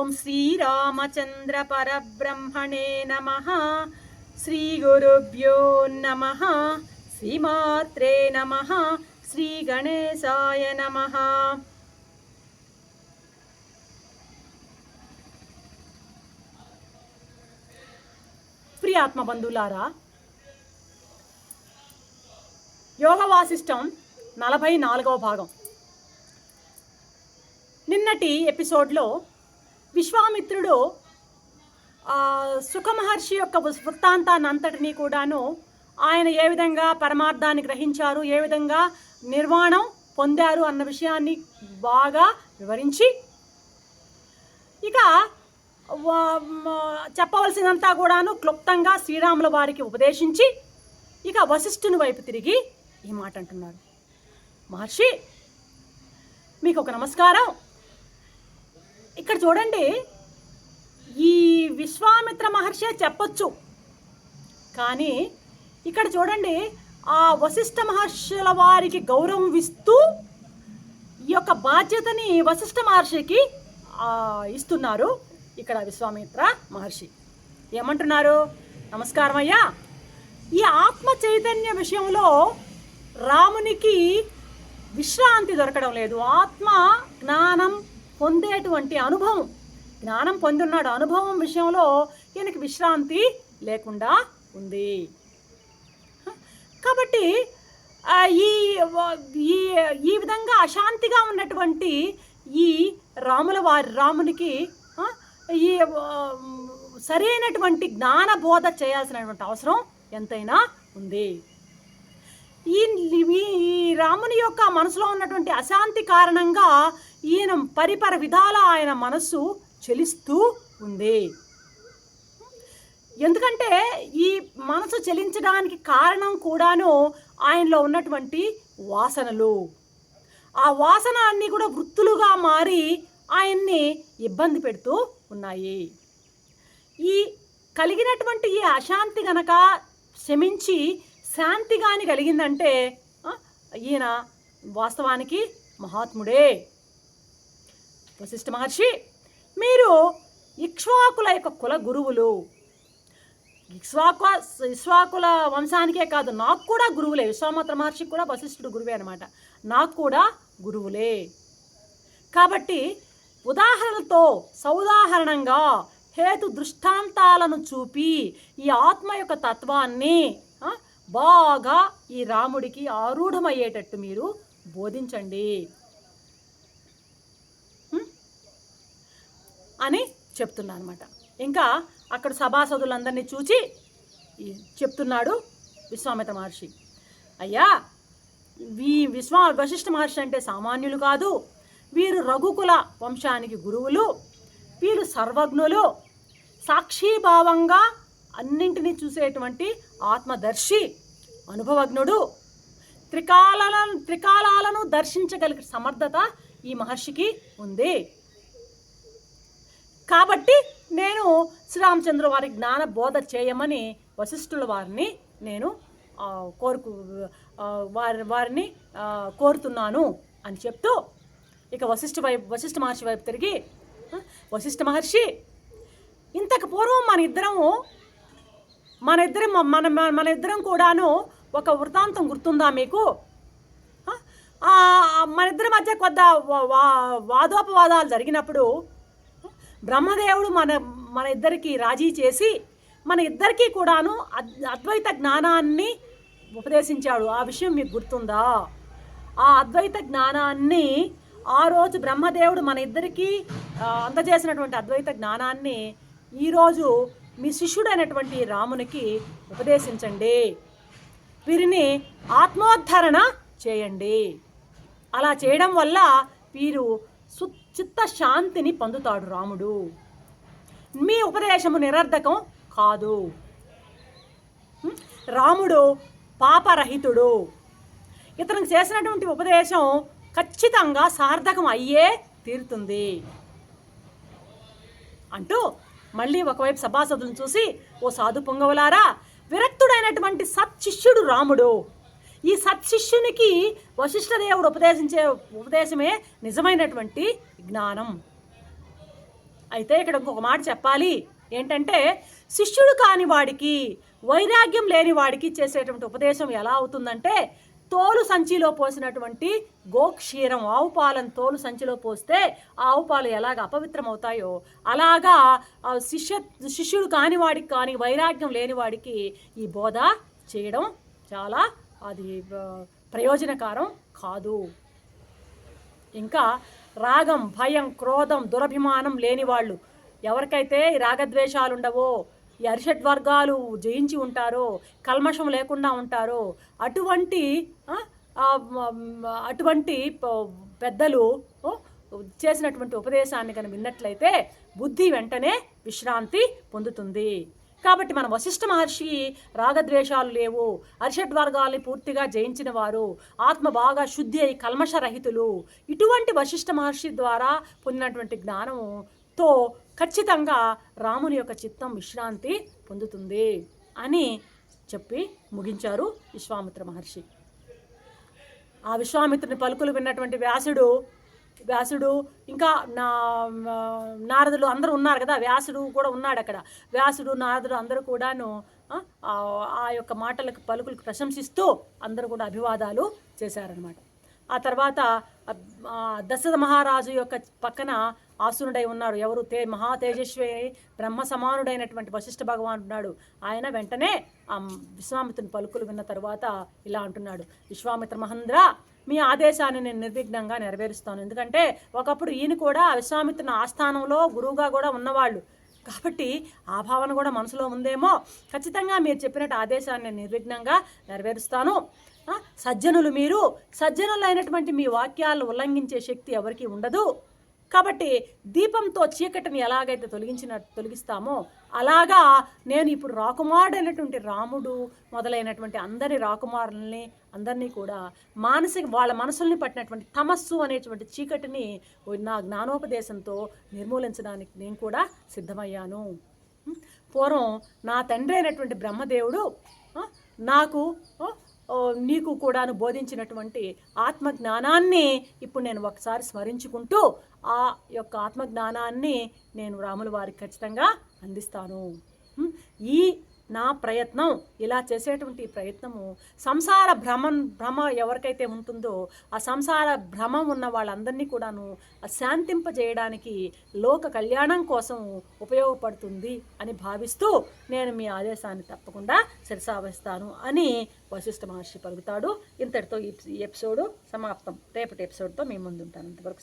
ఓం శ్రీరామచంద్ర పరబ్రహ్మణే నమః. శ్రీ గురుభ్యో నమః. శ్రీమాత్రే నమః. శ్రీ గణేశాయ నమః. ప్రియాత్మ బంధువులారా, యోగ వాసిష్టం 44వ భాగం. నిన్నటి ఎపిసోడ్లో విశ్వామిత్రుడు సుఖ మహర్షి యొక్క వృత్తాంతాన్ని అంతటినీ కూడాను ఆయన ఏ విధంగా పరమార్థాన్ని గ్రహించారు, ఏ విధంగా నిర్వాణం పొందారు అన్న విషయాన్ని బాగా వివరించి, ఇక చెప్పవలసినంతా కూడాను క్లుప్తంగా శ్రీరాముల వారికి ఉపదేశించి, ఇక వశిష్ఠుని వైపు తిరిగి ఈ మాట అంటున్నారు. మహర్షి, మీకు ఒక నమస్కారం. ఇక్కడ చూడండి, ఈ విశ్వామిత్ర మహర్షి చెప్పొచ్చు, కానీ ఇక్కడ చూడండి, ఆ వశిష్ఠ మహర్షుల వారికి గౌరవం ఇస్తూ ఈ యొక్క బాధ్యతని వశిష్ఠ మహర్షికి ఇస్తున్నారు. ఇక్కడ విశ్వామిత్ర మహర్షి ఏమంటున్నారు? నమస్కారం అయ్యా, ఈ ఆత్మ చైతన్య విషయంలో రామునికి విశ్రాంతి దొరకడం లేదు. ఆత్మ జ్ఞానం పొందేటువంటి అనుభవం, జ్ఞానం పొందున్నాడు, అనుభవం విషయంలో ఈయనకి విశ్రాంతి లేకుండా ఉంది. కాబట్టి ఈ విధంగా అశాంతిగా ఉన్నటువంటి ఈ రామునికి ఈ సరైనటువంటి జ్ఞానబోధ చేయాల్సినటువంటి అవసరం ఎంతైనా ఉంది. ఈ రాముని యొక్క మనసులో ఉన్నటువంటి అశాంతి కారణంగా ఈయన పరిపర విధాల ఆయన మనస్సు చెలిస్తూ ఉంది. ఎందుకంటే ఈ మనసు చెలించడానికి కారణం కూడాను ఆయనలో ఉన్నటువంటి వాసనలు. ఆ వాసన అన్నీ కూడా వృత్తులుగా మారి ఆయన్ని ఇబ్బంది పెడుతూ ఉన్నాయి. ఈ కలిగినటువంటి ఈ అశాంతి గనక శమించి శాంతి కానీ కలిగిందంటే ఈయన వాస్తవానికి మహాత్ముడే. వశిష్ఠ మహర్షి, మీరు ఇక్ష్వాకుల యొక్క కుల గురువులు. ఇక్ష్వాకుల వంశానికే కాదు, నాకు కూడా గురువులే. విశ్వామిత్ర మహర్షికి కూడా వశిష్ఠుడు గురువే అనమాట, నాకు కూడా గురువులే. కాబట్టి ఉదాహరణతో సౌదాహరణంగా హేతు దృష్టాంతాలను చూపి ఈ ఆత్మ యొక్క తత్వాన్ని బాగా ఈ రాముడికి ఆరూఢమయ్యేటట్టు మీరు బోధించండి అని చెప్తున్నా అనమాట. ఇంకా అక్కడ సభాసదులందరినీ చూచి చెప్తున్నాడు విశ్వామిత్ర మహర్షి. అయ్యా, వశిష్ఠ మహర్షి అంటే సామాన్యులు కాదు. వీరు రఘుకుల వంశానికి గురువులు. వీరు సర్వజ్ఞులు, సాక్షిభావంగా అన్నింటినీ చూసేటువంటి ఆత్మదర్శి, అనుభవజ్ఞుడు. త్రికాలాలను దర్శించగలిగే సమర్థత ఈ మహర్షికి ఉంది. కాబట్టి నేను శ్రీరామచంద్ర వారి జ్ఞాన బోధ చేయమని వశిష్ఠుల వారిని నేను వారిని కోరుతున్నాను అని చెప్తూ, ఇక వశిష్ఠ మహర్షి వైపు తిరిగి, వశిష్ఠ మహర్షి, ఇంతకు పూర్వం మన ఇద్దరం కూడాను ఒక వృత్తాంతం గుర్తుందా మీకు? మన ఇద్దరి మధ్య కొద్ద వాదోపవాదాలు జరిగినప్పుడు బ్రహ్మదేవుడు మన ఇద్దరికి రాజీ చేసి మన ఇద్దరికీ కూడాను అద్వైత జ్ఞానాన్ని ఉపదేశించాడు. ఆ విషయం మీకు గుర్తుందా? ఆ అద్వైత జ్ఞానాన్ని ఆ రోజు బ్రహ్మదేవుడు మన ఇద్దరికీ అందజేసినటువంటి అద్వైత జ్ఞానాన్ని ఈరోజు మీ శిష్యుడైనటువంటి రామునికి ఉపదేశించండి. వీరిని ఆత్మోద్ధరణ చేయండి. అలా చేయడం వల్ల వీరు చిత్త శాంతిని పొందుతాడు రాముడు. మీ ఉపదేశము నిరర్ధకం కాదు. రాముడు పాపరహితుడు. ఇతనికి చేసినటువంటి ఉపదేశం ఖచ్చితంగా సార్థకం అయ్యే తీరుతుంది అంటూ మళ్ళీ ఒకవైపు సభాసదులను చూసి, ఓ సాధు పొంగవులారా, విరక్తుడైనటువంటి సత్శిష్యుడు రాముడు. ఈ సత్శిష్యునికి వశిష్ఠదేవుడు ఉపదేశమే నిజమైనటువంటి జ్ఞానం అయితే ఇక్కడ ఇంకొక మాట చెప్పాలి ఏంటంటే, శిష్యుడు కాని వాడికి, వైరాగ్యం లేని వాడికి చేసేటువంటి ఉపదేశం ఎలా అవుతుందంటే, తోలు సంచిలో పోసినటువంటి గోక్షీరం, ఆవు పాలను తోలు సంచిలో పోస్తే ఆ ఆవు పాలు ఎలాగ అపవిత్రం అవుతాయో అలాగా శిష్యుడు కాని వాడికి కానీ, వైరాగ్యం లేని వాడికి ఈ బోధ చేయడం చాలా అది ప్రయోజనకరం కాదు. ఇంకా రాగం, భయం, క్రోధం, దురభిమానం లేని వాళ్ళు, ఎవరికైతే ఈ రాగద్వేషాలు ఉండవో, ఈ అరిషడ్ వర్గాలు జయించి ఉంటారో, కల్మషం లేకుండా ఉంటారో, అటువంటి పెద్దలు చేసినటువంటి ఉపదేశాన్ని కనుక విన్నట్లయితే బుద్ధి వెంటనే విశ్రాంతి పొందుతుంది. కాబట్టి మన వశిష్ఠ మహర్షి రాగద్వేషాలు లేవు, అరిషడ్ వర్గాల్ని పూర్తిగా జయించిన వారు, ఆత్మ బాగా శుద్ధి అయి కల్మషరహితులు. ఇటువంటి వశిష్ఠ మహర్షి ద్వారా పొందినటువంటి జ్ఞానంతో ఖచ్చితంగా రాముని యొక్క చిత్తం విశ్రాంతి పొందుతుంది అని చెప్పి ముగించారు విశ్వామిత్ర మహర్షి. ఆ విశ్వామిత్రుని పలుకులు విన్నటువంటి వ్యాసుడు ఇంకా నారదులు అందరూ ఉన్నారు కదా, వ్యాసుడు కూడా ఉన్నాడు అక్కడ. వ్యాసుడు, నారదుడు అందరూ కూడాను ఆ యొక్క పలుకులకు ప్రశంసిస్తూ అందరూ కూడా అభివాదాలు చేశారనమాట. ఆ తర్వాత దశరథ మహారాజు యొక్క పక్కన ఆసునుడై ఉన్నారు ఎవరు, మహా తేజస్వి బ్రహ్మ సమానుడైనటువంటి వశిష్ఠ భగవాన్ ఉన్నాడు. ఆయన వెంటనే ఆ విశ్వామిత్రుని పలుకులు విన్న తర్వాత ఇలా అంటున్నాడు, విశ్వామిత్ర మహేంద్ర, మీ ఆదేశాన్ని నేను నిర్విఘ్నంగా నెరవేరుస్తాను. ఎందుకంటే ఒకప్పుడు ఈయన కూడా విశ్వామిత్రుని ఆస్థానంలో గురువుగా కూడా ఉన్నవాళ్ళు కాబట్టి ఆ భావన కూడా మనసులో ఉందేమో. ఖచ్చితంగా మీరు చెప్పినట్టు ఆదేశాన్ని నేను నిర్విఘ్నంగా నెరవేరుస్తాను. సజ్జనులు అయినటువంటి మీ వాక్యాలను ఉల్లంఘించే శక్తి ఎవరికీ ఉండదు. కాబట్టి దీపంతో చీకటిని ఎలాగైతే తొలగిస్తామో అలాగా నేను ఇప్పుడు రాకుమారుడైనటువంటి రాముడు మొదలైనటువంటి అందరి రాకుమారుల్ని అందరినీ కూడా వాళ్ళ మనసుల్ని పట్టినటువంటి తమస్సు అనేటువంటి చీకటిని నా జ్ఞానోపదేశంతో నిర్మూలించడానికి నేను కూడా సిద్ధమయ్యాను. పూర్వం నా తండ్రి అయినటువంటి బ్రహ్మదేవుడు నీకు కూడాను బోధించినటువంటి ఆత్మజ్ఞానాన్ని ఇప్పుడు నేను ఒకసారి స్మరించుకుంటూ ఆ యొక్క ఆత్మజ్ఞానాన్ని నేను రాముల వారికి ఖచ్చితంగా అందిస్తాను. ఈ నా ప్రయత్నం, ఇలా చేసేటువంటి ప్రయత్నము సంసార భ్రమ ఎవరికైతే ఉంటుందో ఆ సంసార భ్రమం ఉన్న వాళ్ళందరినీ కూడాను శాంతింపజేయడానికి, లోక కళ్యాణం కోసం ఉపయోగపడుతుంది అని భావిస్తూ నేను మీ ఆదేశాన్ని తప్పకుండా శిరసావహిస్తాను అని వశిష్ఠ మహర్షి పలుకుతాడు. ఇంతటితో ఈ ఎపిసోడు సమాప్తం. రేపటి ఎపిసోడ్తో మీ ముందు ఉంటాను. అంతవరకు